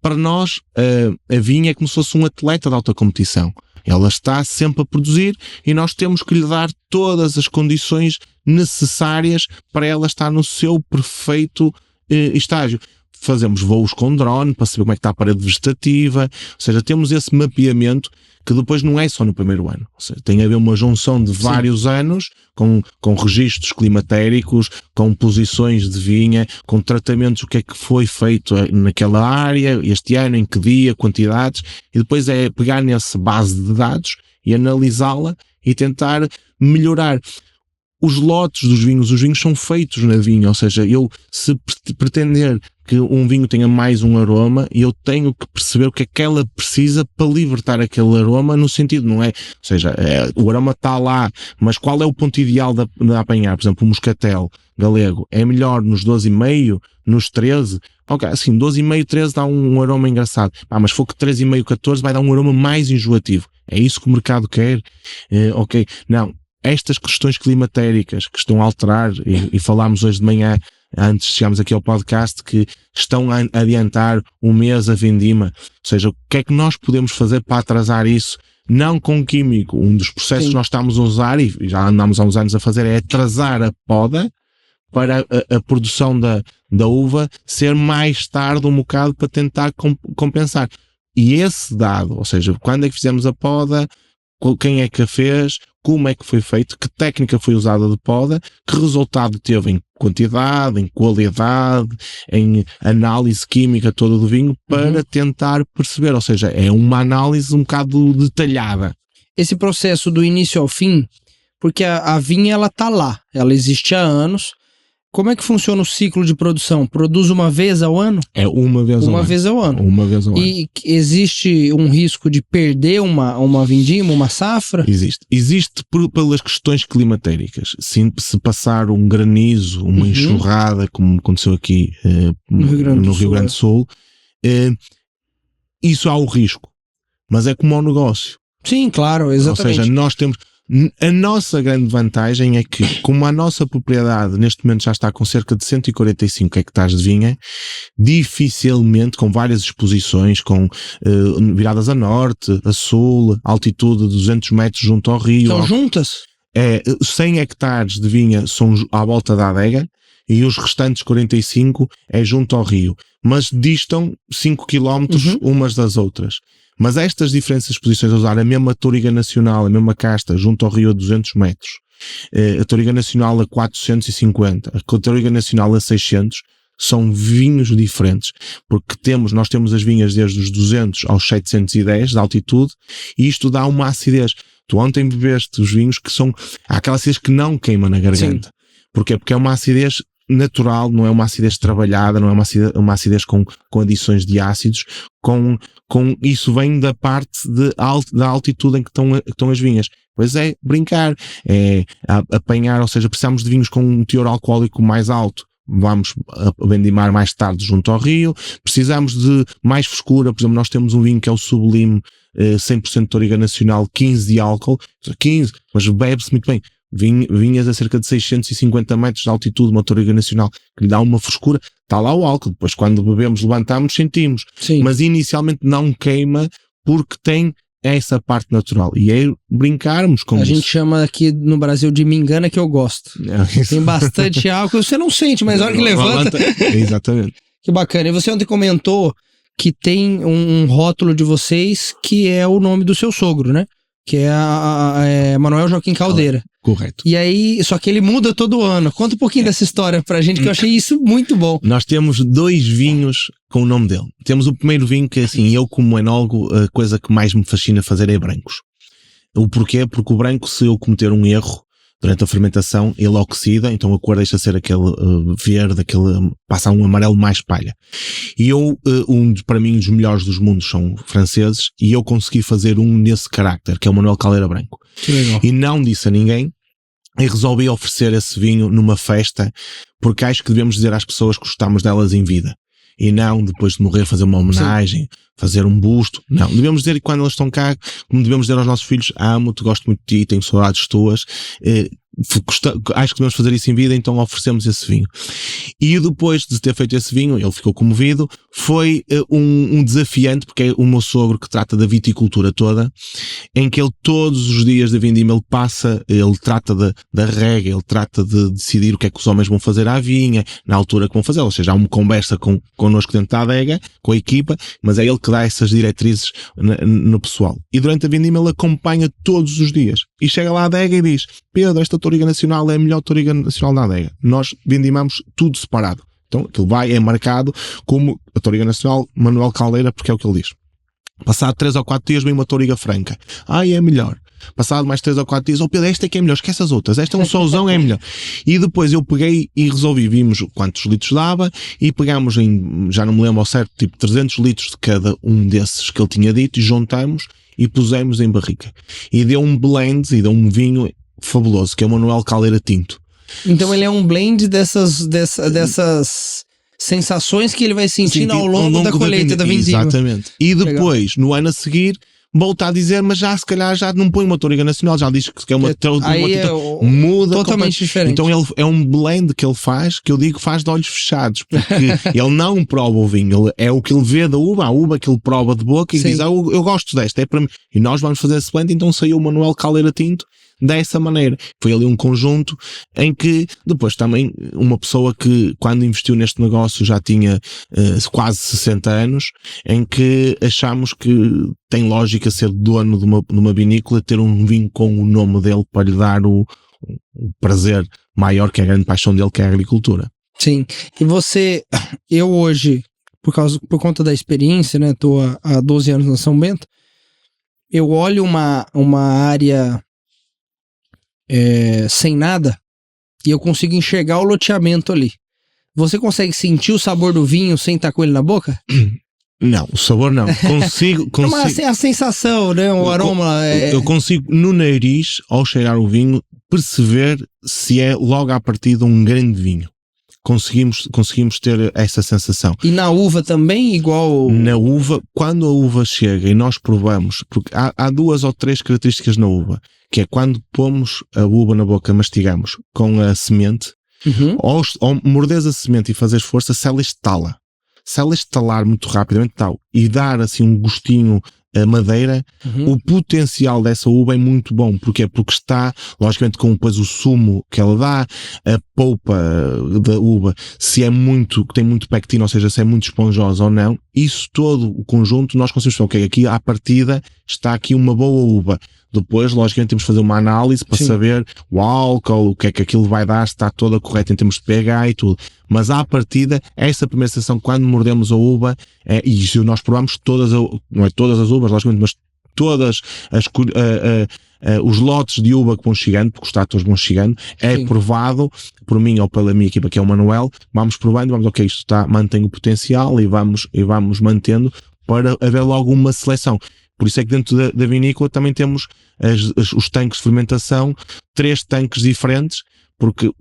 Para nós, a vinha é como se fosse um atleta de alta competição. Ela está sempre a produzir e nós temos que lhe dar todas as condições necessárias para ela estar no seu perfeito estágio. Fazemos voos com drone para saber como é que está a parede vegetativa, ou seja, temos esse mapeamento que depois não é só no primeiro ano. Ou seja, tem a haver uma junção de vários anos com registros climatéricos, com posições de vinha, com tratamentos, o que é que foi feito naquela área, este ano, em que dia, quantidades, e depois é pegar nessa base de dados e analisá-la e tentar melhorar. Os lotes dos vinhos, os vinhos são feitos na vinha, ou seja, eu se pretender que um vinho tenha mais um aroma, eu tenho que perceber o que é que ela precisa para libertar aquele aroma, no sentido, não é? Ou seja, o aroma está lá, mas qual é o ponto ideal de apanhar? Por exemplo, o moscatel galego é melhor nos 12,5, nos 13? Ok, assim, 12,5, 13 dá um aroma engraçado. Mas se for que 13,5, 14 vai dar um aroma mais enjoativo. É isso que o mercado quer? Ok, não. Estas questões climatéricas que estão a alterar, e falámos hoje de manhã, antes de chegarmos aqui ao podcast, que estão a adiantar um mês a vindima. Ou seja, o que é que nós podemos fazer para atrasar isso? Não com químico. Um dos processos que nós estamos a usar, e já andamos há uns anos a fazer, é atrasar a poda para a produção da uva ser mais tarde um bocado para tentar compensar. E esse dado, ou seja, quando é que fizemos a poda, quem é que a fez, como é que foi feito, que técnica foi usada de poda, que resultado teve em quantidade, em qualidade, em análise química toda do vinho, para tentar perceber, ou seja, é uma análise um bocado detalhada. Esse processo do início ao fim, porque a vinha ela tá lá, ela existe há anos. Como é que funciona o ciclo de produção? Produz uma vez ao ano? É uma vez ao ano. Uma vez ao ano. Uma vez ao ano. E existe um risco de perder uma vindima, uma safra? Existe. Existe pelas questões climatéricas. Se passar um granizo, uma enxurrada, como aconteceu aqui no Rio Grande do Sul, isso há o risco. Mas é como ao negócio. Sim, claro, exatamente. Ou seja, nós temos... A nossa grande vantagem é que, como a nossa propriedade neste momento já está com cerca de 145 hectares de vinha, dificilmente, com várias exposições, com viradas a norte, a sul, altitude de 200 metros junto ao rio. São juntas? 100 hectares de vinha são à volta da adega e os restantes 45 é junto ao rio, mas distam 5 km umas das outras. Mas estas diferentes posições, a usar a mesma Touriga Nacional, a mesma casta, junto ao rio a 200 metros, a Touriga Nacional a 450, a Touriga Nacional a 600, são vinhos diferentes, porque nós temos as vinhas desde os 200 aos 710 de altitude, e isto dá uma acidez. Tu ontem bebeste os vinhos que são, há aquela acidez que não queima na garganta. Sim. Porquê? Porque é uma acidez natural, não é uma acidez trabalhada, não é uma acidez com adições de ácidos, isso vem da parte da altitude em que estão as vinhas. Pois é, brincar, é apanhar, ou seja, precisamos de vinhos com um teor alcoólico mais alto. Vamos vendimar mais tarde junto ao rio. Precisamos de mais frescura. Por exemplo, nós temos um vinho que é o Sublime 100% Touriga Nacional, 15 de álcool, 15, mas bebe-se muito bem. Vinhas a cerca de 650 metros de altitude, uma Touriga Nacional, que lhe dá uma frescura. Está lá o álcool, depois quando bebemos, levantamos, sentimos. Sim. Mas inicialmente não queima porque tem essa parte natural, e é brincarmos com isso. A gente chama aqui no Brasil de me engana que eu gosto. Tem bastante álcool, você não sente, mas a hora que levanta... Exatamente. Que bacana. E você ontem comentou que tem um rótulo de vocês que é o nome do seu sogro, né? Que é Manuel Joaquim Caldeira. Correto. E aí, só que ele muda todo ano. Conta um pouquinho dessa história pra gente, que eu achei isso muito bom. Nós temos 2 vinhos com o nome dele. Temos o primeiro vinho que, assim, eu como enólogo, a coisa que mais me fascina fazer é brancos. O porquê? Porque o branco, se eu cometer um erro durante a fermentação, ele oxida, então a cor deixa de ser aquele verde, passa a um amarelo mais palha. E para mim, um dos melhores dos mundos são franceses, e eu consegui fazer um nesse carácter, que é o Manuel Caldeira Branco. Que legal. E não disse a ninguém, e resolvi oferecer esse vinho numa festa, porque acho que devemos dizer às pessoas que gostamos delas em vida. E não depois de morrer fazer uma homenagem, fazer um busto. Não, devemos dizer que quando elas estão cá, como devemos dizer aos nossos filhos, amo-te, gosto muito de ti, tenho saudades tuas. Acho que devemos fazer isso em vida, então oferecemos esse vinho. E depois de ter feito esse vinho, ele ficou comovido, foi um desafiante, porque é o meu sogro que trata da viticultura toda, em que ele todos os dias da vindima ele trata da rega, ele trata de decidir o que é que os homens vão fazer à vinha, na altura que vão fazer, ou seja, há uma conversa connosco dentro da adega, com a equipa, mas é ele que dá essas diretrizes no pessoal. E durante a vindima ele acompanha todos os dias, e chega lá à adega e diz: Pedro, esta Touriga Nacional é a melhor Touriga Nacional da adega. Nós vindimamos tudo separado. Então aquilo é marcado como a Touriga Nacional Manuel Caldeira, porque é o que ele diz. Passado 3 ou 4 dias vem uma Touriga Franca. É melhor. Passado mais 3 ou 4 dias, Pedro, esta é que é melhor, esquece as outras, esta é um solzão, é melhor. E depois eu peguei e resolvi, vimos quantos litros dava, e pegámos já não me lembro ao certo, tipo 300 litros de cada um desses que ele tinha dito, e juntamos e pusemos em barrica. E deu um blend, e deu um vinho fabuloso, que é o Manuel Caldeira Tinto. Então ele é um blend dessas sensações que ele vai sentindo ao longo da colheita da vindima. Exatamente. E depois, no ano a seguir, volta a dizer, mas já se calhar já não põe uma Touriga Nacional, já diz que é uma muda totalmente diferente. Então ele é um blend que ele faz, que eu digo faz de olhos fechados, porque ele não prova o vinho, é o que ele vê da uva, a uva que ele prova de boca e diz, eu gosto desta, é para mim. E nós vamos fazer esse blend, então saiu o Manuel Caldeira Tinto dessa maneira. Foi ali um conjunto em que depois também uma pessoa que quando investiu neste negócio já tinha quase 60 anos, em que achamos que tem lógica ser dono de uma vinícola, ter um vinho com o nome dele para lhe dar o prazer maior, que é a grande paixão dele, que é a agricultura. Sim. E eu hoje, por conta da experiência, né, tô há 12 anos na São Bento, eu olho uma área sem nada e eu consigo enxergar o loteamento ali. Você consegue sentir o sabor do vinho sem estar com ele na boca? Não, o sabor não. Consigo. Mas a sensação, né? O aroma. Eu consigo, no nariz, ao cheirar o vinho, perceber se é logo à partida um grande vinho. Conseguimos ter essa sensação. E na uva também, igual? Na uva, quando a uva chega e nós provamos, porque há 2 ou 3 características na uva, que é quando pomos a uva na boca, mastigamos com a semente, ou mordes a semente e fazes força, se ela estala. Se ela estalar muito rapidamente, e dar assim um gostinho a madeira, o potencial dessa uva é muito bom. Porquê? Porque está, logicamente, com depois o sumo que ela dá, a polpa da uva, se é muito, tem muito pectina, ou seja, se é muito esponjosa ou não, isso todo o conjunto nós conseguimos falar, ok, aqui à partida está aqui uma boa uva. Depois, logicamente, temos de fazer uma análise para saber o álcool, o que é que aquilo vai dar, se está toda correta em termos de pH e tudo. Mas à partida, essa primeira sensação, quando mordemos a uva, e se nós provamos todas, não é todas as uvas, logicamente, mas todas os lotes de uva que vão chegando, porque os tátuas vão chegando, é provado por mim ou pela minha equipa, que é o Manuel, vamos provando, vamos, ok, isto mantém o potencial e vamos mantendo para haver logo uma seleção. Por isso é que dentro da vinícola também temos os tanques de fermentação, 3 tanques diferentes, porque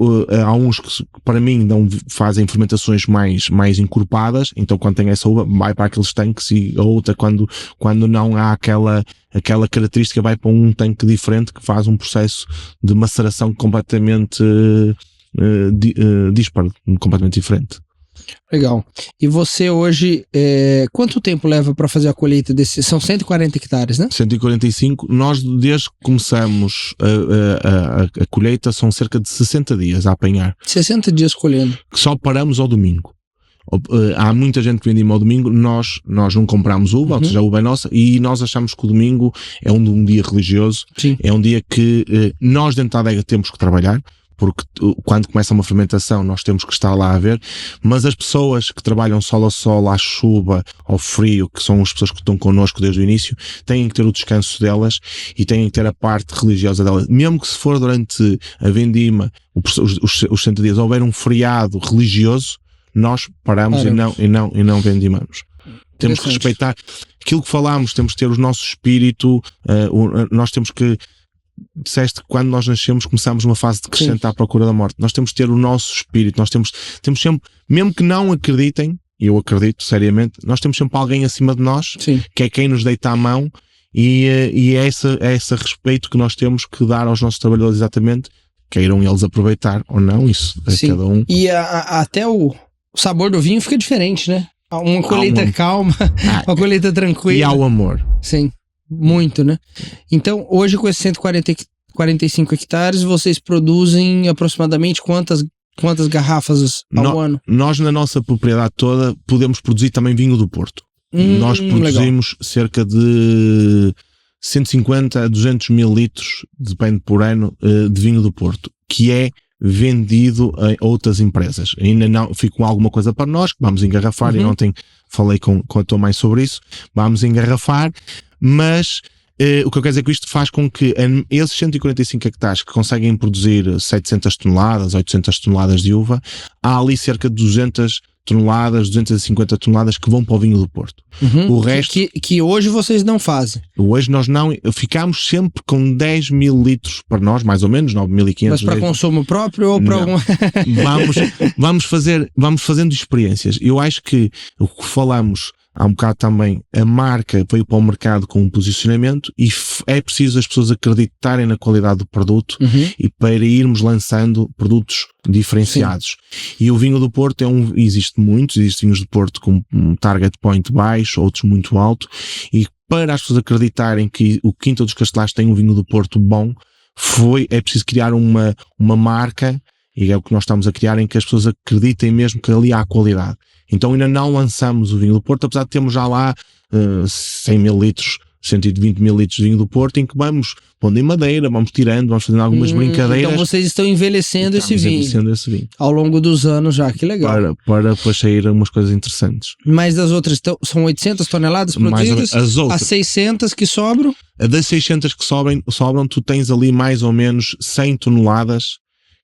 há uns que para mim fazem fermentações mais encorpadas, então quando tem essa uva vai para aqueles tanques, e a outra quando não há aquela característica vai para um tanque diferente que faz um processo de maceração completamente disparo, completamente diferente. Legal. E você hoje, quanto tempo leva para fazer a colheita desses? São 140 hectares, né? 145. Nós, desde que começamos a colheita, são cerca de 60 dias a apanhar. 60 dias colhendo. Só paramos ao domingo. Há muita gente que vende ao domingo, nós não compramos uva, ou seja, a uva é nossa, e nós achamos que o domingo é um dia religioso. Sim. É um dia que nós dentro da adega temos que trabalhar, porque quando começa uma fermentação nós temos que estar lá a ver, mas as pessoas que trabalham sol a sol, à chuva, ao frio, que são as pessoas que estão connosco desde o início, têm que ter o descanso delas e têm que ter a parte religiosa delas. Mesmo que se for durante a vendima, os 60 dias, houver um feriado religioso, nós paramos e não vendimamos. Temos que respeitar aquilo que falámos, temos que ter o nosso espírito, nós temos que... Disseste que quando nós nascemos começámos uma fase de crescente à procura da morte. Nós temos de ter o nosso espírito, nós temos sempre, mesmo que não acreditem, e eu acredito seriamente, nós temos sempre alguém acima de nós, que é quem nos deita a mão, e é esse respeito que nós temos que dar aos nossos trabalhadores, exatamente, queiram eles aproveitar ou não, isso é cada um. E até o sabor do vinho fica diferente, né? Uma colheita calma, uma colheita tranquila. E ao amor. Sim. Muito, né? Então, hoje com esses 145 hectares, vocês produzem aproximadamente quantas garrafas ao ano? Nós, na nossa propriedade toda, podemos produzir também vinho do Porto. Nós produzimos cerca de 150 a 200 mil litros, depende por ano, de vinho do Porto, que é vendido a outras empresas. Ainda não ficou alguma coisa para nós, que vamos engarrafar, e ontem falei com a tua mãe sobre isso, vamos engarrafar, mas o que eu quero dizer com isto faz com que esses 145 hectares que conseguem produzir 700 toneladas, 800 toneladas de uva, há ali cerca de 200 toneladas, 250 toneladas que vão para o vinho do Porto. O resto... Que hoje vocês não fazem. Hoje nós não... Ficamos sempre com 10 mil litros para nós, mais ou menos, 9.500. Mas para consumo próprio ou para algum... vamos fazendo experiências. Eu acho que o que falamos há um bocado também, a marca veio para o mercado com um posicionamento e é preciso as pessoas acreditarem na qualidade do produto e para irmos lançando produtos diferenciados. E o vinho do Porto existem vinhos do Porto com um target point baixo, outros muito alto, e para as pessoas acreditarem que o Quinta dos Castelares tem um vinho do Porto bom, é preciso criar uma marca, e é o que nós estamos a criar, em que as pessoas acreditem mesmo que ali há qualidade. Então ainda não lançamos o vinho do Porto, apesar de termos já lá 100 mil litros, 120 mil litros de vinho do Porto, em que vamos pondo em madeira, vamos tirando, vamos fazendo algumas brincadeiras. Então vocês estão envelhecendo esse vinho ao longo dos anos já, que legal. Para depois sair algumas coisas interessantes. Mas das outras, são 800 toneladas produzidas? As 600 que sobram? Das 600 que sobram, tu tens ali mais ou menos 100 toneladas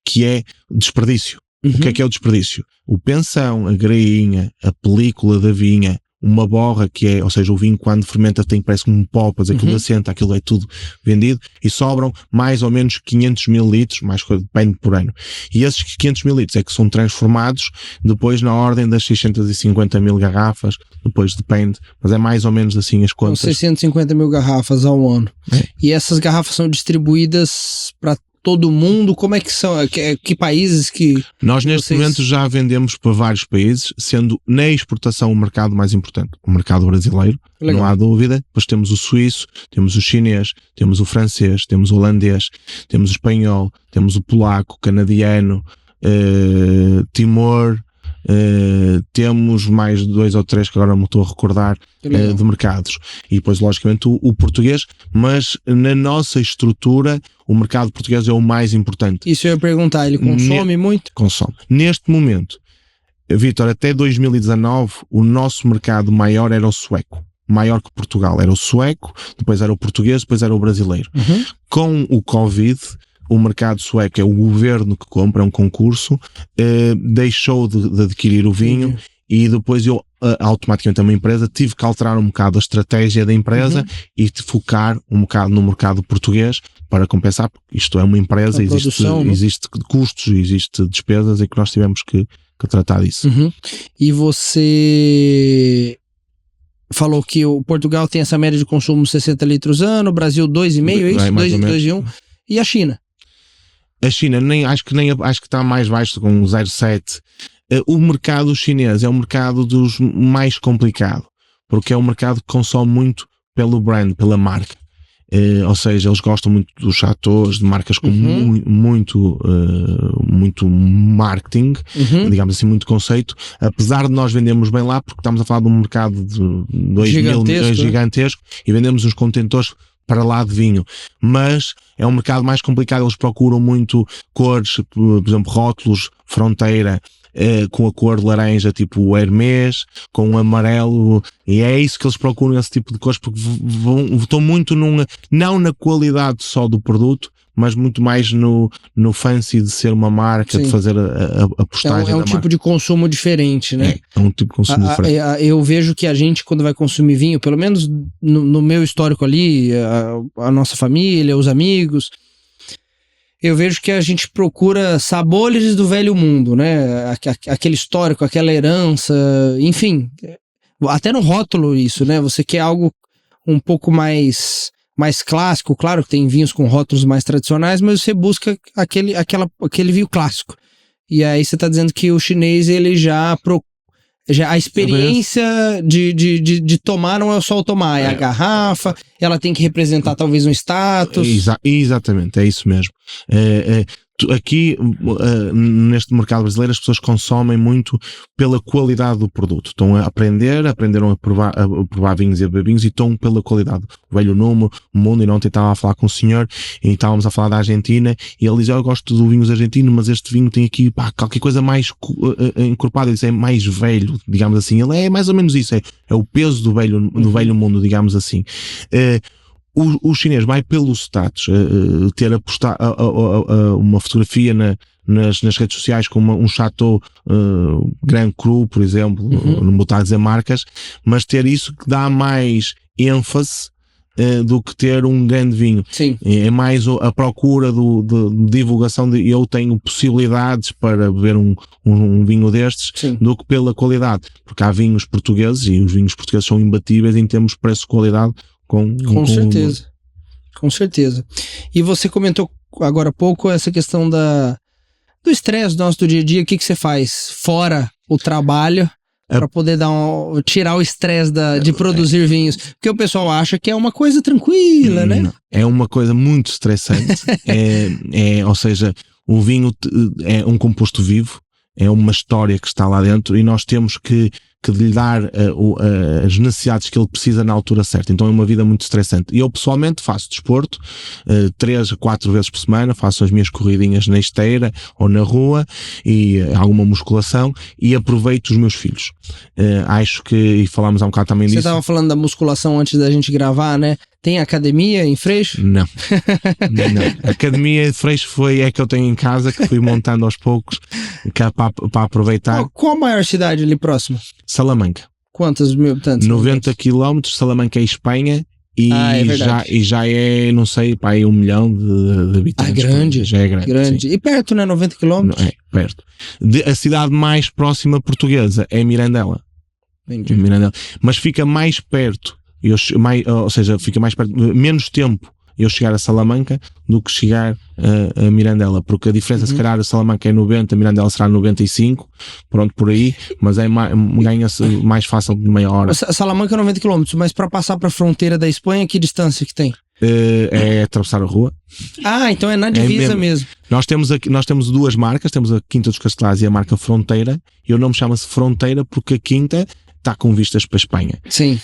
que é desperdício. O que é o desperdício? O pensão, a grainha, a película da vinha, uma borra que é, ou seja, o vinho quando fermenta parece como um pó, depois aquilo assenta, aquilo é tudo vendido, e sobram mais ou menos 500 mil litros, mais coisa, depende por ano. E esses 500 mil litros é que são transformados depois na ordem das 650 mil garrafas, depois depende, mas é mais ou menos assim as contas. São 650 mil garrafas ao ano. E essas garrafas são distribuídas para todo mundo? Como é que são? Que países que nós neste momento já vendemos para vários países, sendo na exportação o mercado mais importante, o mercado brasileiro. Legal. Não há dúvida. Depois temos o suíço, temos o chinês, temos o francês, temos o holandês, temos o espanhol, temos o polaco, o canadiano, Timor, temos mais 2 ou 3 que agora me estou a recordar de mercados, e depois logicamente o português, mas na nossa estrutura o mercado português é o mais importante. Isso eu ia perguntar, ele consome muito? Consome. Neste momento, Vítor, até 2019 o nosso mercado maior era o sueco, maior que Portugal, era o sueco, depois era o português, depois era o brasileiro. Com o Covid, o mercado sueco é o governo que compra, é um concurso, deixou de adquirir o vinho, e depois eu automaticamente uma empresa tive que alterar um bocado a estratégia da empresa e focar um bocado no mercado português para compensar, porque isto é uma empresa, existe custos, existe despesas, e que nós tivemos que tratar disso. E você falou que o Portugal tem essa média de consumo de 60 litros ano, o Brasil 2,5, é isso? 2,1. E a China? A China acho que está mais baixo, com 0,7. O mercado chinês é um mercado dos mais complicado, porque é um mercado que consome muito pelo brand, pela marca. Ou seja, eles gostam muito dos chateaus, de marcas com muito marketing, digamos assim, muito conceito, apesar de nós vendermos bem lá, porque estamos a falar de um mercado de 2 mil milhões gigantesco, e vendemos uns contentores para lá de vinho, mas é um mercado mais complicado. Eles procuram muito cores, por exemplo, rótulos, fronteira, com a cor laranja, tipo o Hermès, com o amarelo, e é isso que eles procuram, esse tipo de cores, porque estão muito não na qualidade só do produto, mas muito mais no fancy de ser uma marca, de fazer a postagem. É um tipo de consumo diferente, né? É um tipo de consumo diferente. Eu vejo que a gente, quando vai consumir vinho, pelo menos no meu histórico ali, a nossa família, os amigos, eu vejo que a gente procura sabores do velho mundo, né? Aquele histórico, aquela herança, enfim, até no rótulo isso, né? Você quer algo um pouco mais clássico, claro que tem vinhos com rótulos mais tradicionais, mas você busca aquele vinho clássico. E aí você está dizendo que o chinês, ele já a experiência de tomar não é só o tomar, é a garrafa, ela tem que representar talvez um status. Exatamente, é isso mesmo. Aqui, neste mercado brasileiro, as pessoas consomem muito pela qualidade do produto. Estão a aprenderam a provar vinhos e a beber vinhos, e estão pela qualidade. O velho mundo, e ontem estava a falar com o senhor, e estávamos a falar da Argentina, e ele diz: eu gosto do vinhos argentinos, mas este vinho tem aqui qualquer coisa mais encorpada. Ele diz: é mais velho, digamos assim. Ele é mais ou menos isso, é o peso do velho mundo, digamos assim. O chinês vai pelo status, ter a postar uma fotografia nas redes sociais com um Chateau Grand Cru, por exemplo, não vou estar a dizer marcas, mas ter isso que dá mais ênfase do que ter um grande vinho. Sim. É mais a procura de divulgação de eu tenho possibilidades para beber um vinho destes. Sim. Do que pela qualidade, porque há vinhos portugueses, e os vinhos portugueses são imbatíveis em termos de preço-qualidade. Com certeza. Com certeza. E você comentou agora há pouco essa questão do estresse nosso do dia a dia. O que você faz fora o trabalho para poder tirar o estresse de produzir vinhos? Porque o pessoal acha que é uma coisa tranquila, né? É uma coisa muito estressante. Ou seja, o vinho é um composto vivo, é uma história que está lá dentro, e nós temos que lhe dar as necessidades que ele precisa na altura certa. Então é uma vida muito estressante. E eu pessoalmente faço desporto 3 a 4 vezes por semana, faço as minhas corridinhas na esteira ou na rua, e alguma musculação, e aproveito os meus filhos. Acho que, e falámos há um bocado também disso. Você estava falando da musculação antes da gente gravar, né? Tem academia em Freixo? Não. A academia de Freixo é que eu tenho em casa, que fui montando aos poucos, para aproveitar. Qual a maior cidade ali próxima? Salamanca. Quantos mil habitantes? 90 km, Salamanca é Espanha, e já é, não sei, pá, é 1 milhão de habitantes. Grande. Já é grande. E perto, né? 90 km? É, perto. A cidade mais próxima portuguesa é Mirandela. Mas fica mais perto. Ou seja, fica mais perto, menos tempo eu chegar a Salamanca do que chegar a Mirandela, porque a diferença se calhar a Salamanca é 90, a Mirandela será 95, pronto, por aí, mas ganha-se mais fácil de meia hora. Salamanca é 90 km, mas para passar para a fronteira da Espanha, que distância que tem? É atravessar a rua. Então é na divisa mesmo. Nós temos duas marcas, temos a Quinta dos Castelais e a marca Fronteira, e o nome chama-se Fronteira porque a Quinta está com vistas para a Espanha. Sim.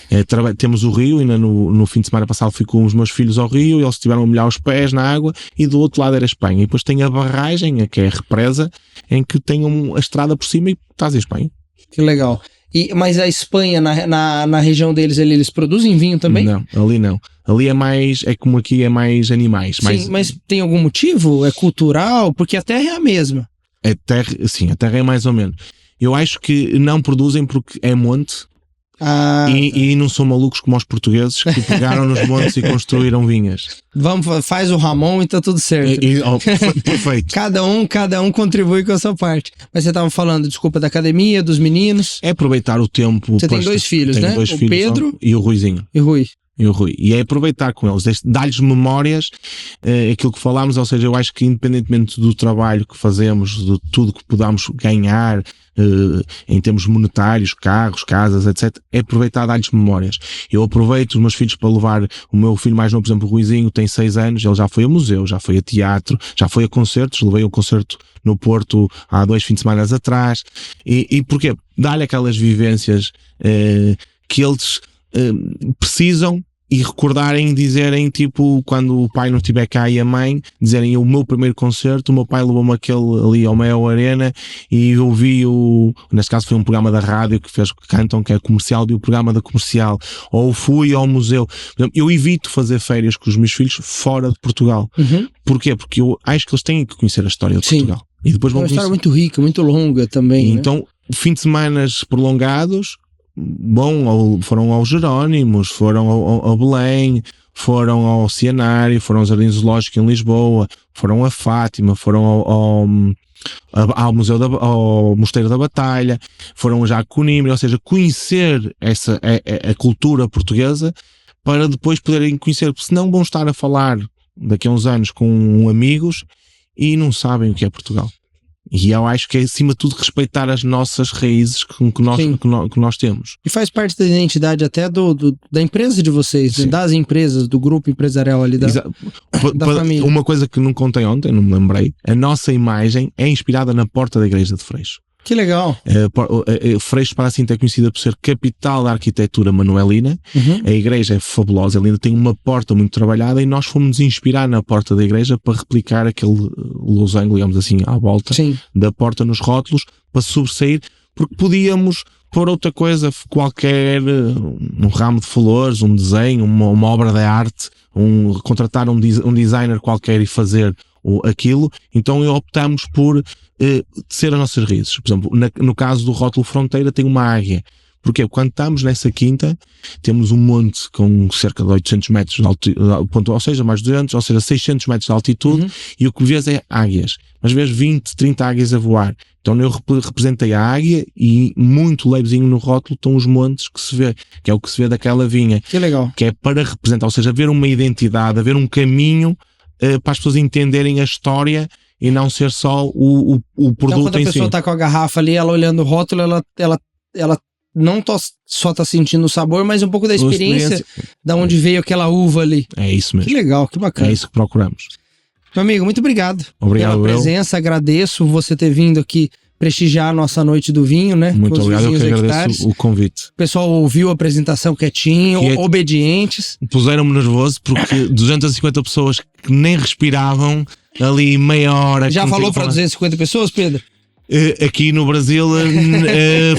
Temos o rio, ainda no fim de semana passado fui com os meus filhos ao rio, eles estiveram a molhar os pés na água, e do outro lado era a Espanha. E depois tem a barragem, que é a represa, em que tem a estrada por cima e estás em Espanha. Que legal. Mas a Espanha, na região deles, eles produzem vinho também? Não, ali não. Ali é como aqui, é mais animais. Sim, mas tem algum motivo? É cultural? Porque a terra é a mesma. Sim, a terra é mais ou menos. Eu acho que não produzem porque é monte. E não são malucos como os portugueses que pegaram nos montes e construíram vinhas. Faz o Ramon e tá tudo certo. Perfeito. Cada um contribui com a sua parte. Mas você tava falando, desculpa, da academia, dos meninos. É aproveitar o tempo. Você tem 2 filhos, né? O Pedro e o Ruizinho. E o Rui. E é aproveitar com eles, dar-lhes memórias, aquilo que falámos, ou seja, eu acho que independentemente do trabalho que fazemos, de tudo que podamos ganhar, em termos monetários, carros, casas, etc., é aproveitar dar-lhes memórias. Eu aproveito os meus filhos para levar o meu filho mais novo, por exemplo, o Ruizinho, tem 6 anos, ele já foi a museu, já foi a teatro, já foi a concertos, levei um concerto no Porto há 2 fins de semana atrás, e porquê? Dar-lhe aquelas vivências que eles precisam, e recordarem, dizerem, tipo, quando o pai não estiver cá e a mãe, dizerem o meu primeiro concerto, o meu pai levou-me aquele ali ao Mel Arena e eu vi neste caso foi um programa da rádio que cantam, que é comercial, vi o programa da comercial, ou fui ao museu. Eu evito fazer férias com os meus filhos fora de Portugal. Porquê? Porque eu acho que eles têm que conhecer a história de Portugal. E depois vão uma história muito rica, muito longa também. Então, fim de semanas prolongados, foram aos Jerónimos, foram ao Belém, foram ao Oceanário, foram ao Jardim Zoológico em Lisboa, foram a Fátima, foram ao ao Mosteiro da Batalha, foram já a Coimbra, ou seja, conhecer a cultura portuguesa para depois poderem conhecer, porque senão vão estar a falar daqui a uns anos com amigos e não sabem o que é Portugal. E eu acho que é, acima de tudo, respeitar as nossas raízes que nós temos. E faz parte da identidade até da empresa de vocês, né? Das empresas, do grupo empresarial ali da família. Uma coisa que não contei ontem, não me lembrei, a nossa imagem é inspirada na porta da igreja de Freixo. Que legal. Freixo para assim é conhecida por ser capital da arquitetura manuelina. A igreja é fabulosa, ela ainda tem uma porta muito trabalhada e nós fomos inspirar na porta da igreja para replicar aquele losango, digamos assim, à volta da porta nos rótulos, para sobressair, porque podíamos pôr outra coisa qualquer, um ramo de flores, um desenho, uma obra de arte, contratar um designer qualquer e fazer aquilo. Então optamos por ser as nossas raízes. Por exemplo, no caso do rótulo Fronteira tem uma águia. Porque quando estamos nessa quinta, temos um monte com cerca de 800 metros de altitude, ou seja, mais de 200, ou seja, 600 metros de altitude, e o que vês é águias. Mas vês 20, 30 águias a voar. Então eu representei a águia e muito levezinho no rótulo estão os montes que se vê, que é o que se vê daquela vinha. Que legal. Que é para representar, ou seja, haver uma identidade, haver um caminho para as pessoas entenderem a história e não ser só o produto então, quando a pessoa está com a garrafa ali, ela olhando o rótulo, ela não só está sentindo o sabor, mas um pouco da experiência da onde veio aquela uva ali. É isso mesmo. Que legal, que bacana. É isso que procuramos. Meu amigo, muito obrigado. Obrigado pela presença, agradeço você ter vindo aqui prestigiar a nossa noite do vinho, né? Muito obrigado, eu que agradeço o convite. O pessoal ouviu a apresentação quietinho, obedientes. Puseram-me nervoso porque 250 pessoas que nem respiravam ali meia hora. Já falou para 250 pessoas, Pedro? Aqui no Brasil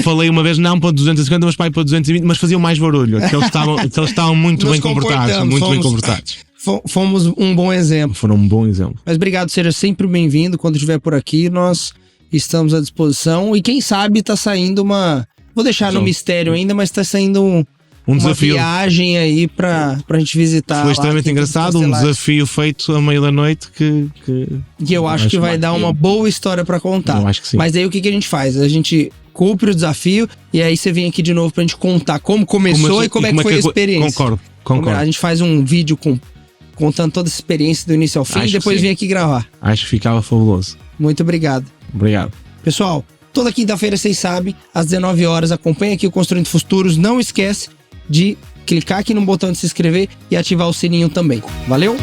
falei uma vez não para 250, mas para 220, mas faziam mais barulho, que eles estavam muito bem comportados. Fomos um bom exemplo. Foram um bom exemplo. Mas obrigado, seja sempre bem-vindo. Quando estiver por aqui, nós estamos à disposição. E quem sabe tá saindo vou deixar no mistério ainda, mas tá saindo uma desafio. Viagem aí pra gente visitar. Foi extremamente engraçado, um desafio feito à meia da noite que eu acho que vai dar uma boa história pra contar. Eu acho que sim. Mas aí o que a gente faz? A gente cumpre o desafio e aí você vem aqui de novo pra gente contar como começou e como é que foi a experiência. Concordo. A gente faz um vídeo com contando toda essa experiência do início ao fim, e depois vim aqui gravar. Acho que ficava fabuloso. Muito obrigado. Obrigado. Pessoal, toda quinta-feira, vocês sabem, às 19 horas, acompanha aqui o Construindo Futuros. Não esquece de clicar aqui no botão de se inscrever e ativar o sininho também. Valeu?